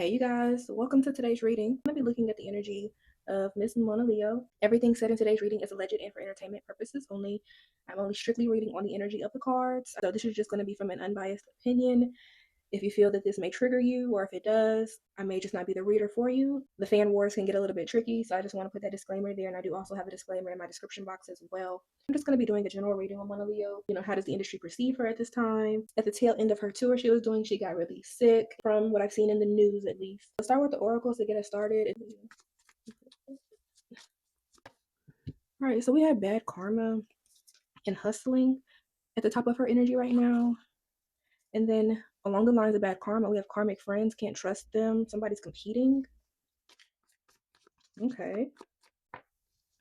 Hey, you guys, welcome to today's reading. I'm going to be looking at the energy of Miss Monaleo. Everything said in today's reading is alleged and for entertainment purposes only. I'm only strictly reading on the energy of the cards. So this is just going to be from an unbiased opinion. If you feel that this may trigger you, or if it does, I may just not be the reader for you. The fan wars can get a little bit tricky, so I just want to put that disclaimer there. And I do also have a disclaimer in my description box as well. I'm just going to be doing a general reading on Monaleo. How does the industry perceive her at this time? At the tail end of her tour she was doing, she got really sick, from what I've seen in the news at least. Let's start with the oracles to get us started. All right, so we have bad karma and hustling at the top of her energy right now. And then along the lines of bad karma, we have karmic friends, can't trust them, somebody's competing. Okay.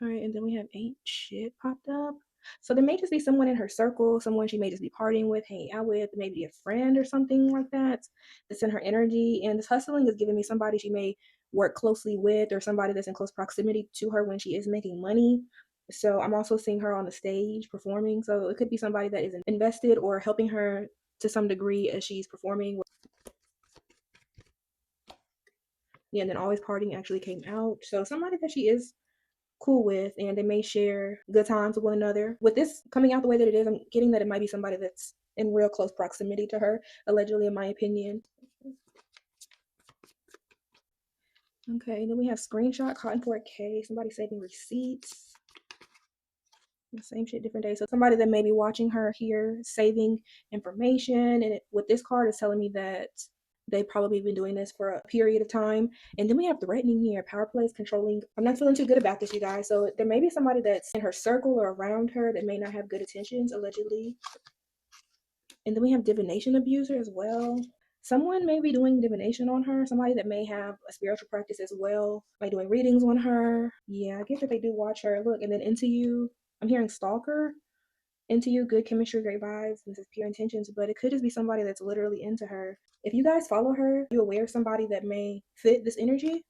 All right, and then we have ain't shit popped up. So there may just be someone in her circle, someone she may just be partying with, hanging out with, maybe a friend or something like that that's in her energy. And this hustling is giving me somebody she may work closely with, or somebody that's in close proximity to her when she is making money. So I'm also seeing her on the stage performing. So it could be somebody that is invested or helping her to some degree as she's performing. Yeah, and then always partying actually came out. So somebody that she is cool with, and they may share good times with one another. With this coming out the way that it is, I'm getting that it might be somebody that's in real close proximity to her, allegedly, in my opinion. Okay, then we have screenshot, cotton for a K, somebody saving receipts. Same shit, different day. So somebody that may be watching her here, saving information. And with this card, it's telling me that they've probably been doing this for a period of time. And then we have threatening here, power plays, controlling. I'm not feeling too good about this, you guys. So there may be somebody that's in her circle or around her that may not have good intentions, allegedly. And then we have divination abuser as well. Someone may be doing divination on her, somebody that may have a spiritual practice as well, like doing readings on her. Yeah, I get that they do watch her. Look, and then into you, I'm hearing stalker. Into you, good chemistry, great vibes, and this is pure intentions, but it could just be somebody that's literally into her. If you guys follow her, you aware of somebody that may fit this energy?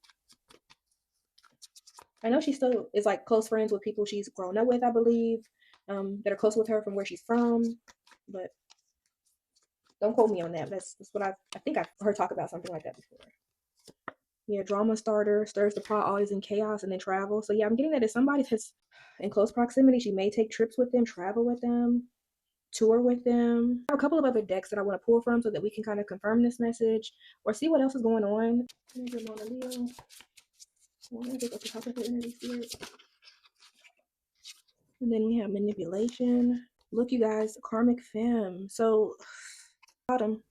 I know she still is like close friends with people she's grown up with, I believe, that are close with her from where she's from, but don't quote me on that. That's what I think I've heard talk about something like that before. Yeah, drama starter, stirs the pot, always in chaos, and then travel. So yeah, I'm getting that if somebody that's in close proximity, she may take trips with them, travel with them, tour with them. I have a couple of other decks that I want to pull from so that we can kind of confirm this message or see what else is going on. Monaleo. And then we have manipulation. Look, you guys, karmic femme. So bottom,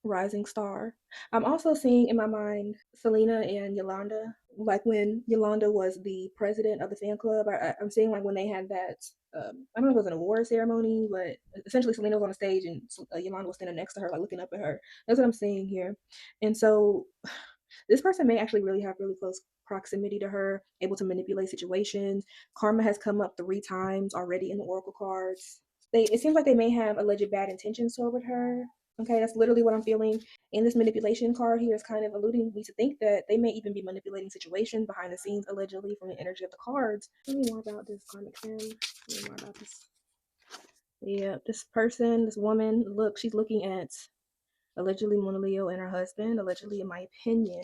rising star. I'm also seeing in my mind Selena and Yolanda, like when Yolanda was the president of the fan club. I'm seeing like when they had that, I don't know if it was an award ceremony, but essentially Selena was on the stage and Yolanda was standing next to her, like looking up at her. That's what I'm seeing here. And so this person may actually really have really close proximity to her, able to manipulate situations. Karma has come up 3 times already in the oracle cards. It seems like they may have alleged bad intentions toward her. Okay, that's literally what I'm feeling. And this manipulation card here is kind of alluding me to think that they may even be manipulating situations behind the scenes, allegedly, from the energy of the cards. Tell me more about this karmic femme. Tell me more about this. Yeah, this person, this woman, look, she's looking at allegedly Monaleo and her husband, allegedly, in my opinion.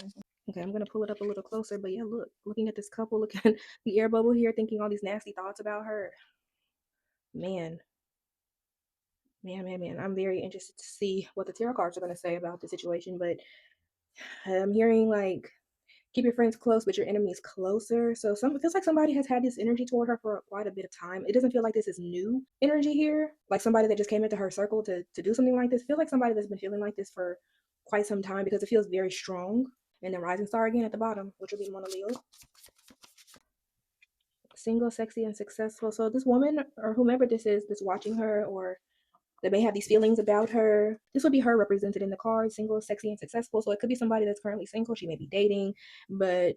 Okay, I'm gonna pull it up a little closer, but yeah, look, looking at this couple, looking at the air bubble here, thinking all these nasty thoughts about her. Man, I'm very interested to see what the tarot cards are going to say about the situation, but I'm hearing like keep your friends close but your enemies closer. So it feels like somebody has had this energy toward her for quite a bit of time. It doesn't feel like this is new energy here, like somebody that just came into her circle to do something like this. It feels like somebody that's been feeling like this for quite some time because it feels very strong. And then rising star again at the bottom, which will be Monaleo. Single, sexy, and successful. So this woman or whomever this is that's watching her or that may have these feelings about her. This would be her represented in the card, single, sexy, and successful. So it could be somebody that's currently single. She may be dating, but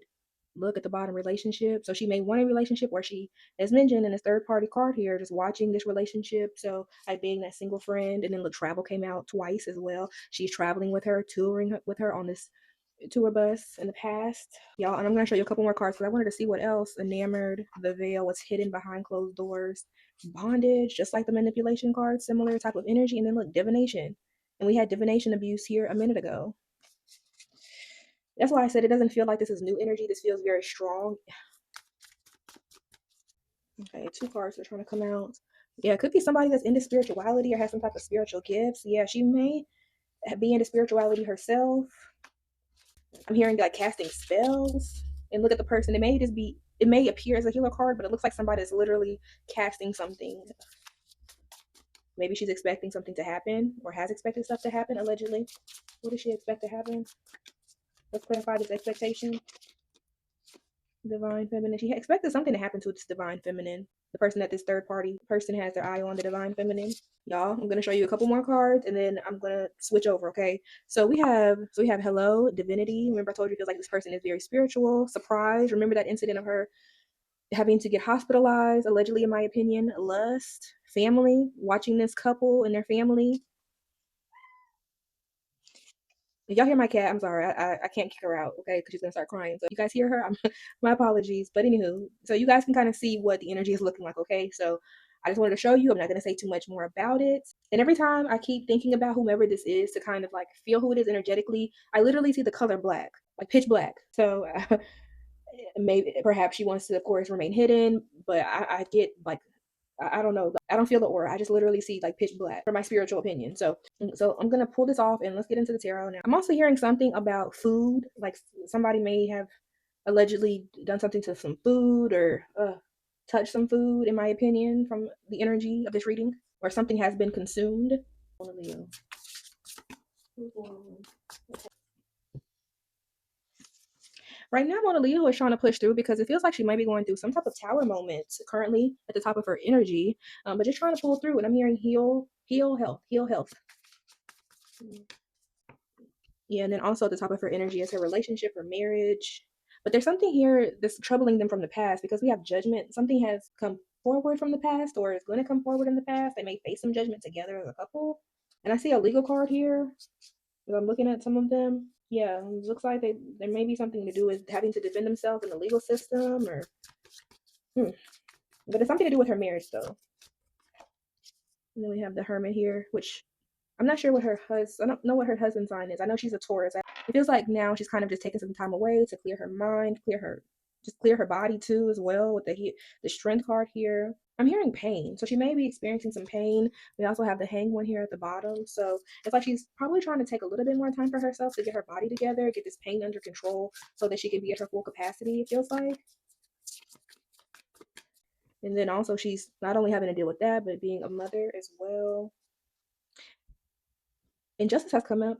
look at the bottom, relationship. So she may want a relationship where she, as mentioned in this third party card here, just watching this relationship. So like being that single friend, and then the travel came out twice as well. She's traveling with her, touring with her on this tour bus in the past, y'all. And I'm going to show you a couple more cards because I wanted to see what else. Enamored, the veil, what's hidden behind closed doors, bondage, just like the manipulation card, similar type of energy. And then look, divination, and we had divination abuse here a minute ago. That's why I said it doesn't feel like this is new energy. This feels very strong. Okay, 2 cards are trying to come out. Yeah, it could be somebody that's into spirituality or has some type of spiritual gifts. Yeah, she may be into spirituality herself. I'm hearing like casting spells. And look at the person. It may just be, it may appear as a healer card, but it looks like somebody is literally casting something. Maybe she's expecting something to happen or has expected stuff to happen, allegedly. What does she expect to happen? Let's clarify this expectation. Divine feminine. She expected something to happen to this divine feminine. The person that this third party person has their eye on, the divine feminine. Y'all, I'm gonna show you a couple more cards and then I'm gonna switch over, okay? So we have hello, divinity. Remember I told you it feels like this person is very spiritual, surprise. Remember that incident of her having to get hospitalized, allegedly in my opinion, lust, family, watching this couple and their family. If y'all hear my cat, I'm sorry. I can't kick her out, okay? Because she's gonna start crying. So if you guys hear her, my apologies. But anywho, so you guys can kind of see what the energy is looking like, okay? So I just wanted to show you. I'm not gonna say too much more about it. And every time I keep thinking about whomever this is to kind of like feel who it is energetically, I literally see the color black, like pitch black. So maybe perhaps she wants to, of course, remain hidden, but I get like I don't know. I don't feel the aura. I just literally see like pitch black for my spiritual opinion. So I'm gonna pull this off and let's get into the tarot now. I'm also hearing something about food. Like somebody may have allegedly done something to some food or touched some food, in my opinion, from the energy of this reading, or something has been consumed. Monaleo. Right now, Monaleo is trying to push through because it feels like she might be going through some type of tower moment currently at the top of her energy, but just trying to pull through. And I'm hearing heal, health, heal, health. Yeah, and then also at the top of her energy is her relationship, her marriage. But there's something here that's troubling them from the past because we have judgment. Something has come forward from the past or is going to come forward in the past. They may face some judgment together as a couple. And I see a legal card here. As I'm looking at some of them. Yeah, it looks like there may be something to do with having to defend themselves in the legal system or but it's something to do with her marriage though. And then we have the hermit here, which I'm not sure what her husband. I don't know what her husband's sign is. I know she's a Taurus. It feels like now she's kind of just taking some time away to clear her mind, clear her body too as well with the strength card here. I'm hearing pain, so she may be experiencing some pain. We also have the hang one here at the bottom, so it's like she's probably trying to take a little bit more time for herself to get her body together, get this pain under control, so that she can be at her full capacity. It feels like. And then also she's not only having to deal with that, but being a mother as well. And justice has come up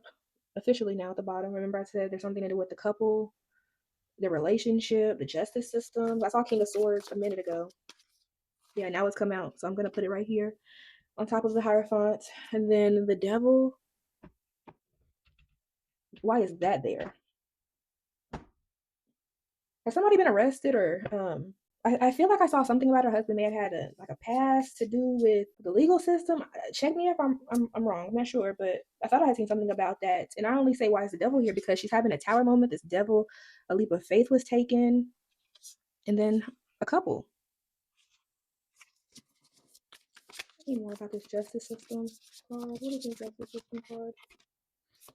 officially now at the bottom. Remember I said there's something to do with the couple, their relationship, the justice system. I saw King of Swords a minute ago. Yeah, now it's come out. So I'm going to put it right here on top of the Hierophant. And then the devil. Why is that there? Has somebody been arrested or I feel like I saw something about her husband may have had a past to do with the legal system. Check me if I'm wrong. I'm not sure, but I thought I had seen something about that. And I only say why is the devil here because she's having a tower moment. This devil, a leap of faith was taken, and then a couple. Any more about this justice system card? What is this justice system card?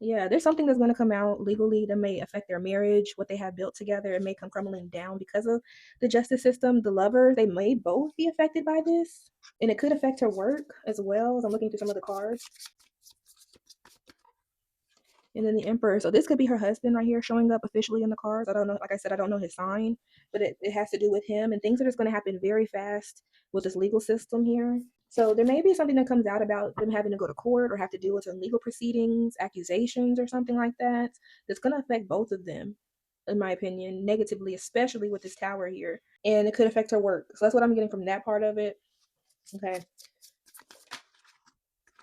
Yeah, there's something that's going to come out legally that may affect their marriage, what they have built together. It may come crumbling down because of the justice system. The lovers, they may both be affected by this. And it could affect her work as well, as I'm looking through some of the cards. And then the Emperor. So this could be her husband right here showing up officially in the cards. I don't know. Like I said, I don't know his sign, but it has to do with him. And things are just going to happen very fast with this legal system here. So there may be something that comes out about them having to go to court or have to deal with some legal proceedings, accusations, or something like that. That's going to affect both of them, in my opinion, negatively, especially with this tower here. And it could affect her work. So that's what I'm getting from that part of it. Okay.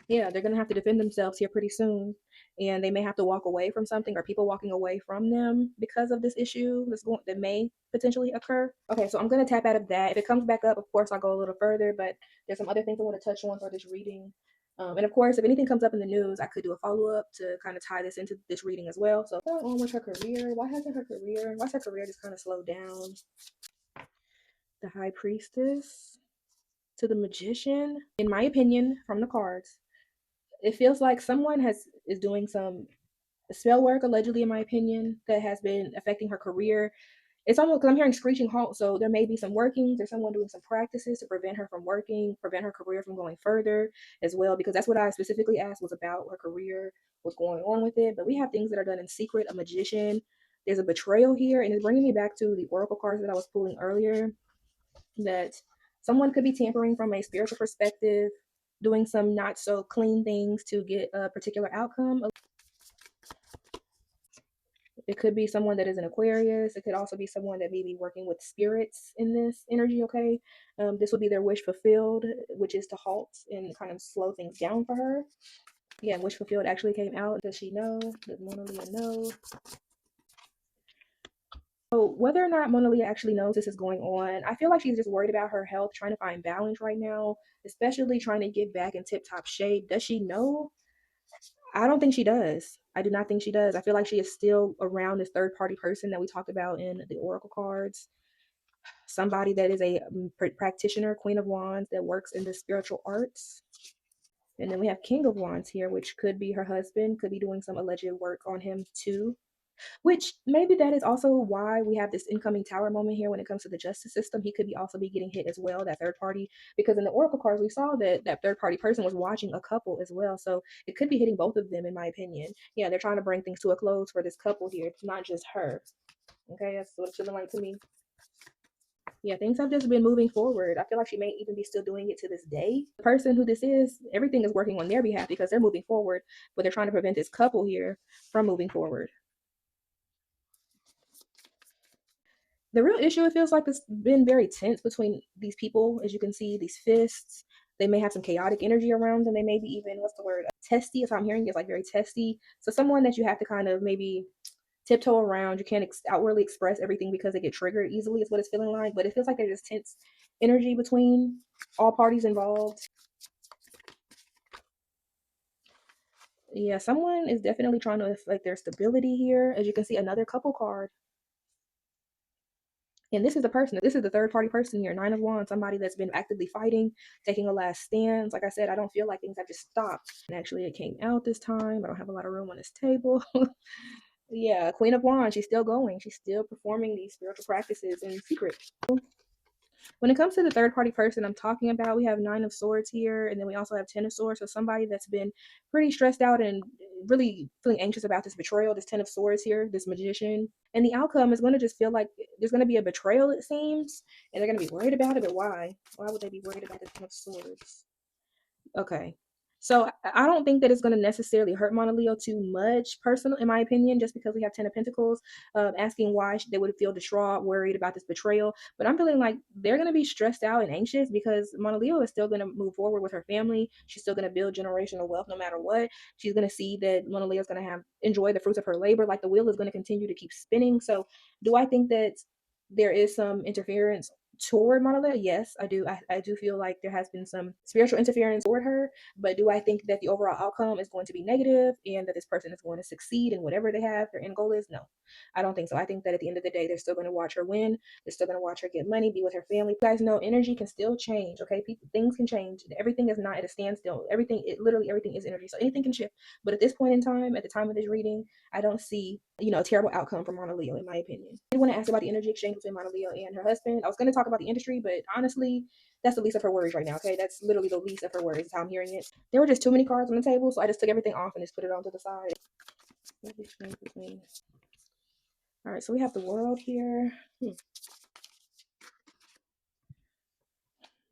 Yeah, they're going to have to defend themselves here pretty soon. And they may have to walk away from something or people walking away from them because of this issue that may potentially occur. Okay, so I'm going to tap out of that. If it comes back up, of course, I'll go a little further, but there's some other things I want to touch on for this reading. And of course, if anything comes up in the news, I could do a follow-up to kind of tie this into this reading as well. So what's going on with her career? Why's her career just kind of slowed down? The High Priestess to the Magician. In my opinion, from the cards, it feels like someone is doing some spell work, allegedly, in my opinion, that has been affecting her career. It's almost because I'm hearing screeching halt, so there may be some workings. There's someone doing some practices to prevent her from working, prevent her career from going further as well, because that's what I specifically asked was about her career, what's going on with it. But we have things that are done in secret, a magician. There's a betrayal here, and it's bringing me back to the oracle cards that I was pulling earlier, that someone could be tampering from a spiritual perspective, doing some not so clean things to get a particular outcome. It could be someone that is an Aquarius. It could also be someone that may be working with spirits in this energy, okay? This would be their wish fulfilled, which is to halt and kind of slow things down for her. Yeah, wish fulfilled actually came out. Does she know? Does Monaleo know? So whether or not Monaleo actually knows this is going on, I feel like she's just worried about her health, trying to find balance right now, especially trying to get back in tip-top shape. Does she know? I don't think she does. I do not think she does. I feel like she is still around this third party person that we talked about in the oracle cards. Somebody that is a practitioner, Queen of Wands, that works in the spiritual arts. And then we have King of Wands here, which could be her husband, could be doing some alleged work on him too. Which maybe that is also why we have this incoming tower moment here when it comes to the justice system. He could be also be getting hit as well, that third party, because in the oracle cards we saw that that third party person was watching a couple as well. So it could be hitting both of them, in my opinion. Yeah, they're trying to bring things to a close for this couple here. It's not just her. Okay, that's what it's feeling like to me. Yeah, things have just been moving forward. I feel like she may even be still doing it to this day. The person who this is, everything is working on their behalf because they're moving forward, but they're trying to prevent this couple here from moving forward. The real issue, it feels like it's been very tense between these people. As you can see, these fists, they may have some chaotic energy around them. They may be even, what's the word, testy, if I'm hearing it's like very testy. So someone that you have to kind of maybe tiptoe around. You can't outwardly express everything because they get triggered easily, is what it's feeling like. But it feels like there's just tense energy between all parties involved. Yeah, someone is definitely trying to affect their stability here. As you can see, another couple card. And this is the person, this is the third party person here, Nine of Wands, somebody that's been actively fighting, taking a last stand. Like I said, I don't feel like things have just stopped. And actually, it came out this time. I don't have a lot of room on this table. Yeah, Queen of Wands, she's still going. She's still performing these spiritual practices in secret. When it comes to the third party person I'm talking about, we have Nine of Swords here, and then we also have Ten of Swords. So somebody that's been pretty stressed out and really feeling anxious about this betrayal, this Ten of Swords here, this magician. And the outcome is going to just feel like there's going to be a betrayal, it seems, and they're going to be worried about it. But why? Why would they be worried about this Ten of Swords? Okay. So I don't think that it's going to necessarily hurt Monaleo too much, personal, in my opinion, just because we have Ten of Pentacles, asking why they would feel distraught, worried about this betrayal. But I'm feeling like they're going to be stressed out and anxious because Monaleo is still going to move forward with her family. She's still going to build generational wealth no matter what. She's going to see that Monaleo is going to have enjoy the fruits of her labor. Like the wheel is going to continue to keep spinning. So do I think that there is some interference toward Monaleo? Yes, I do. I do feel like there has been some spiritual interference toward her, but do I think that the overall outcome is going to be negative and that this person is going to succeed in whatever they have, their end goal is? No, I don't think so. I think that at the end of the day, they're still going to watch her win. They're still going to watch her get money, be with her family. You guys know energy can still change, okay? People, things can change. Everything is not at a standstill. Everything, literally everything is energy. So anything can shift. But at this point in time, at the time of this reading, I don't see, a terrible outcome for Monaleo, in my opinion. I want to ask about the energy exchange between Monaleo and her husband. I was going to talk about the industry, but honestly, that's the least of her worries right now, okay? That's literally the least of her worries, is how I'm hearing it. There were just too many cards on the table, so I just took everything off and just put it onto the side. All right, so we have the world here.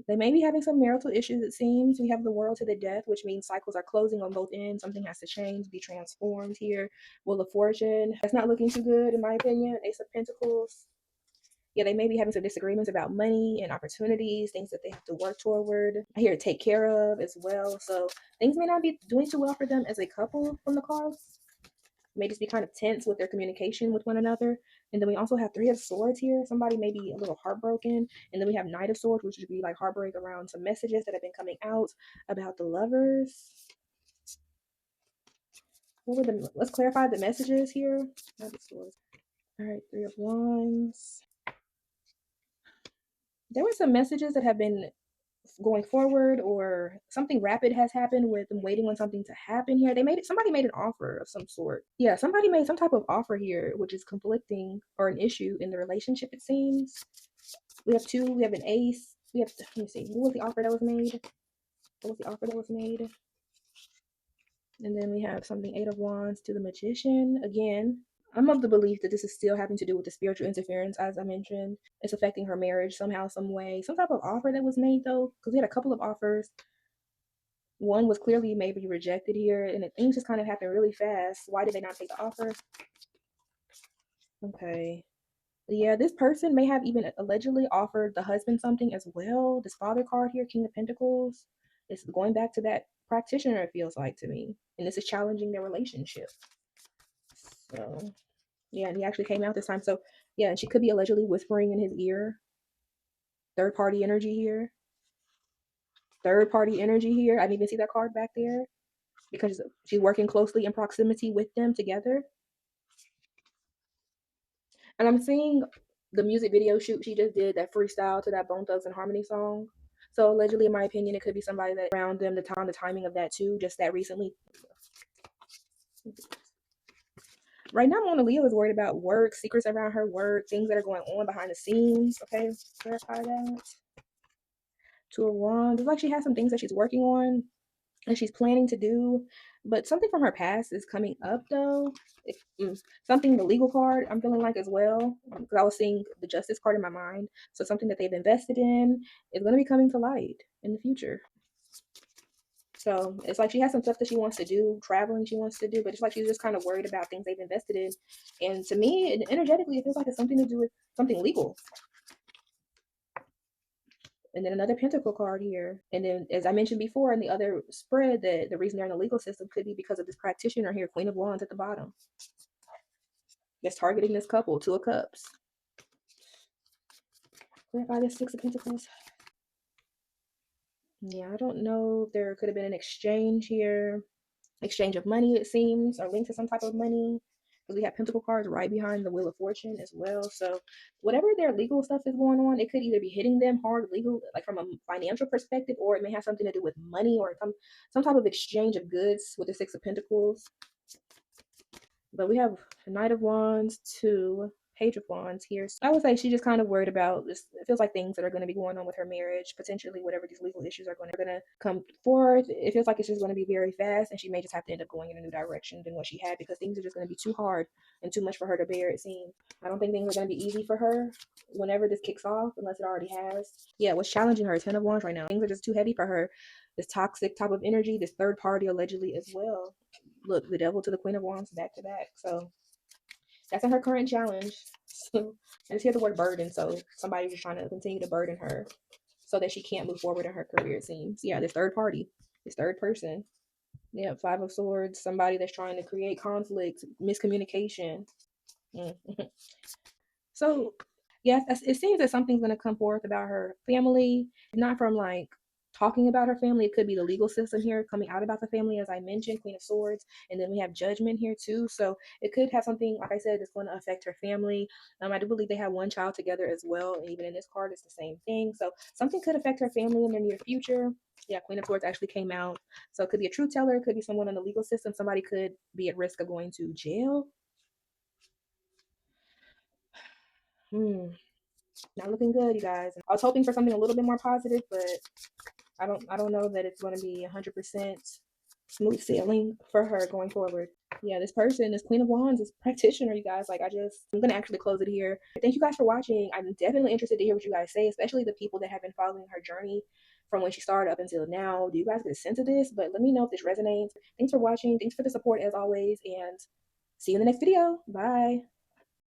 They may be having some marital issues, it seems. We have the world to the death, which means cycles are closing on both ends. Something has to change, be transformed here. Wheel of Fortune. That's not looking too good, in my opinion. Ace of Pentacles. Yeah, they may be having some disagreements about money and opportunities, things that they have to work toward. I hear take care of as well. So things may not be doing too well for them as a couple from the cards. May just be kind of tense with their communication with one another. And then we also have Three of Swords here. Somebody may be a little heartbroken. And then we have Knight of Swords, which would be like heartbreak around some messages that have been coming out about the lovers. What were the, let's clarify the messages here. Knight of Swords. All right, Three of Wands. There were some messages that have been going forward, or something rapid has happened with them waiting on something to happen here. Somebody made an offer of some sort. Yeah, somebody made some type of offer here, which is conflicting or an issue in the relationship, it seems. We have two, we have an ace. Let me see, what was the offer that was made? What was the offer that was made? And then we have something, Eight of Wands to the Magician. Again, I'm of the belief that this is still having to do with the spiritual interference, as I mentioned. It's affecting her marriage somehow, some way. Some type of offer that was made, though, because we had a couple of offers. One was clearly maybe rejected here, and things just kind of happened really fast. Why did they not take the offer? Okay. Yeah, this person may have even allegedly offered the husband something as well. This father card here, King of Pentacles, is going back to that practitioner, it feels like to me. And this is challenging their relationship. So, yeah, and he actually came out this time. So, yeah, and she could be allegedly whispering in his ear. Third party energy here. Third party energy here. I didn't even see that card back there because she's working closely in proximity with them together. And I'm seeing the music video shoot she just did, that freestyle to that Bone Thugs and Harmony song. So allegedly, in my opinion, it could be somebody that around them, the timing of that too, just that recently. Right now, Monaleo is worried about work, secrets around her work, things that are going on behind the scenes. Okay, clarify that. Two of Wands. It's like she has some things that she's working on and she's planning to do, but something from her past is coming up though. Something, the legal card, I'm feeling like as well, because I was seeing the justice card in my mind. So something that they've invested in is going to be coming to light in the future. So it's like she has some stuff that she wants to do, traveling she wants to do, but it's like she's just kind of worried about things they've invested in. And to me, energetically, it feels like it's something to do with something legal. And then another pentacle card here. And then, as I mentioned before in the other spread, that the reason they're in the legal system could be because of this practitioner here, Queen of Wands at the bottom, that's targeting this couple, Two of Cups. Clarify this Six of Pentacles. Yeah, I don't know if there could have been an exchange here. Exchange of money, it seems, or linked to some type of money. Because we have Pentacle cards right behind the Wheel of Fortune as well. So whatever their legal stuff is going on, it could either be hitting them hard legal, like from a financial perspective, or it may have something to do with money or some type of exchange of goods with the Six of Pentacles. But we have Knight of Wands to Page of Wands here. So I would say she's just kind of worried about this. It feels like things that are going to be going on with her marriage, potentially whatever these legal issues are going to come forth. It feels like it's just going to be very fast, and she may just have to end up going in a new direction than what she had, because things are just going to be too hard and too much for her to bear, it seems. I don't think things are going to be easy for her whenever this kicks off, unless it already has. Yeah, what's challenging her, Ten of Wands right now. Things are just too heavy for her. This toxic type of energy, this third party allegedly as well. Look, the Devil to the Queen of Wands back to back. So that's in her current challenge. So I just hear the word burden. So somebody's just trying to continue to burden her so that she can't move forward in her career, it seems. Yeah, this third party, this third person. Yeah, Five of Swords, somebody that's trying to create conflict, miscommunication. So, yes, it seems that something's going to come forth about her family, not from like talking about her family. It could be the legal system here coming out about the family, as I mentioned, Queen of Swords, and then we have Judgment here too. So it could have something, like I said, that's going to affect her family. I do believe they have one child together as well, and even in this card, it's the same thing. So something could affect her family in the near future. Yeah, Queen of Swords actually came out. So it could be a truth teller, it could be someone in the legal system. Somebody could be at risk of going to jail. Not looking good, you guys. I was hoping for something a little bit more positive, but I don't know that it's going to be 100% smooth sailing for her going forward. Yeah, this person, this Queen of Wands, this practitioner, you guys, like I'm going to actually close it here. Thank you guys for watching. I'm definitely interested to hear what you guys say, especially the people that have been following her journey from when she started up until now. Do you guys get a sense of this? But let me know if this resonates. Thanks for watching. Thanks for the support as always, and see you in the next video. Bye.